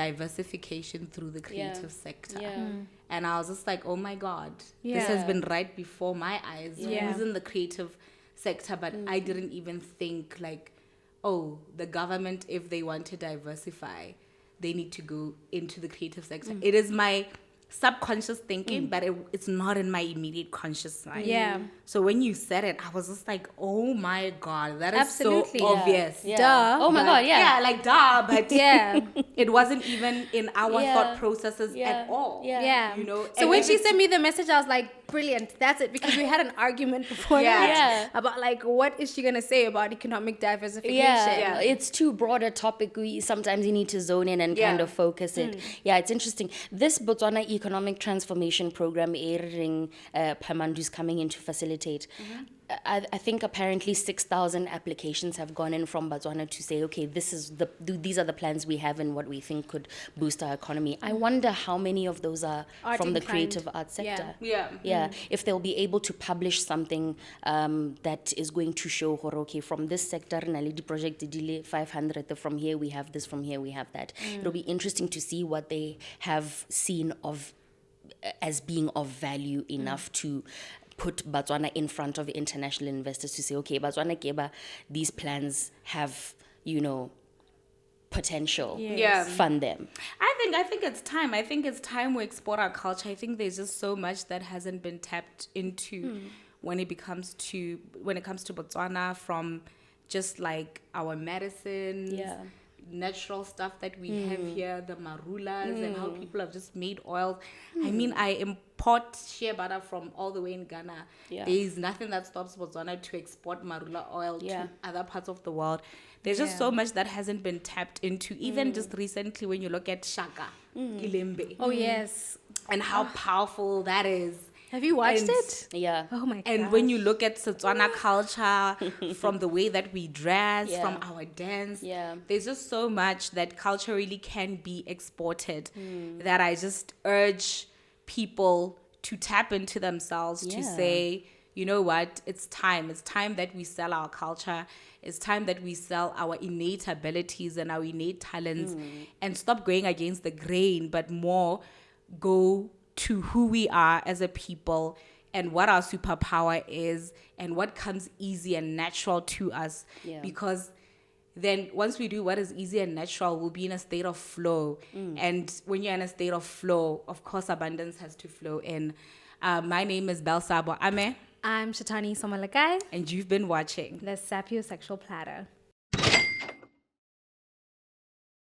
diversification through the creative sector. Yeah. And I was just like, oh my God, this Yeah. has been right before my eyes. Yeah. Who's in the creative sector? But I didn't even think like, oh, the government, if they want to diversify, they need to go into the creative sector. It is my subconscious thinking, but it's not in my immediate conscious mind. Yeah. So when you said it, I was just like, oh my God, that is Absolutely. so obvious. Yeah. Duh. Oh my But- God, yeah. Yeah, like duh, but Yeah. it wasn't even in our Yeah. thought processes Yeah. at all. Yeah. Yeah. You know, So and when if she it's- sent me the message, I was like, brilliant, that's it. Because we had an argument before Yeah. that about like, what is she going to say about economic diversification? Yeah, it's too broad a topic. Sometimes you need to zone in and kind Yeah. of focus it. Yeah, it's interesting. This Botswana Economic Transformation Program, Ering Pamandu's coming in to facilitate. I think apparently 6,000 applications have gone in from Batswana to say, okay, these are the plans we have and what we think could boost our economy. I wonder how many of those are Art from the inclined. creative art sector. Yeah. Yeah, if they'll be able to publish something that is going to show, okay, from this sector, Naledi project, 500, from here we have this, from here we have that. It'll be interesting to see what they have seen of as being of value enough to put Batswana in front of international investors to say, okay, Batswana Keba, these plans have, potential. Yeah. Fund them. I think it's time. I think it's time we explore our culture. I think there's just so much that hasn't been tapped into when it comes to Botswana, from just like our medicines, Yeah. natural stuff that we have here, the marulas, and how people have just made oil. I mean, I import shea butter from all the way in Ghana. Yeah. There is nothing that stops Botswana to export marula oil Yeah. to other parts of the world. There's just so much that hasn't been tapped into. Even just recently, when you look at Shaka, Kilembe, Oh, yes. and how powerful that is. Have you watched And- it? Yeah. Oh, my God. And when you look at Setswana culture, from the way that we dress, Yeah. from our dance, Yeah. there's just so much that culturally can be exported that I just urge people to tap into themselves to Yeah. say, you know what, it's time. It's time that we sell our culture. It's time that we sell our innate abilities and our innate talents and stop going against the grain, but more go to who we are as a people and what our superpower is and what comes easy and natural to us. Yeah. Because then once we do what is easy and natural, we'll be in a state of flow. And when you're in a state of flow, of course, abundance has to flow in. My name is Belsabo Ame, I'm Shatani Somalakai, and you've been watching the Sapiosexual Platter.